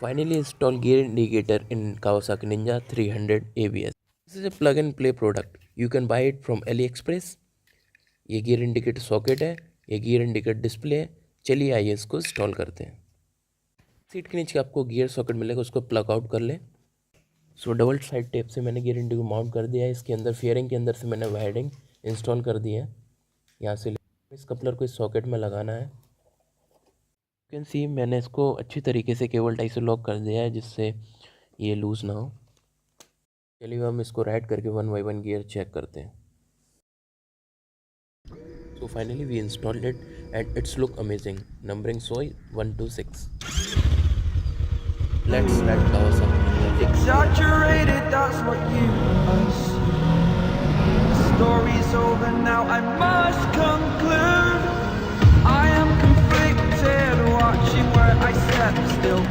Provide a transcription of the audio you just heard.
Finally, install gear indicator in Kawasaki Ninja 300 ABS. This is a plug and play product. You can buy it from AliExpress. ये gear indicator socket है, ये gear indicator display है। चलिए आइए इसको install करते हैं। Seat के नीचे आपको गियर सॉकेट मिलेगा, उसको प्लग आउट कर लें। सो डबल साइड टेप से मैंने गियर इंडिकेटर माउंट कर दिया है। इसके अंदर फेयरिंग के अंदर से मैंने वायरिंग इंस्टॉल कर दी है। यहाँ से इस कपलर को इस सॉकेट में लगाना है। यू कैन सी मैंने इसको अच्छी तरीके से केबल टाई से लॉक कर दिया है, जिससे ये लूज़ ना हो। चलिए हम इसको राइट करके 1 बाय 1 गियर चेक करते हैं। So finally we installed it and it's look amazing. Numbering show 1 to 6. Let's start Kawasaki. Exaggerated, that's what you assume. The story's over now, I must conclude. I am conflicted, watching where I step still.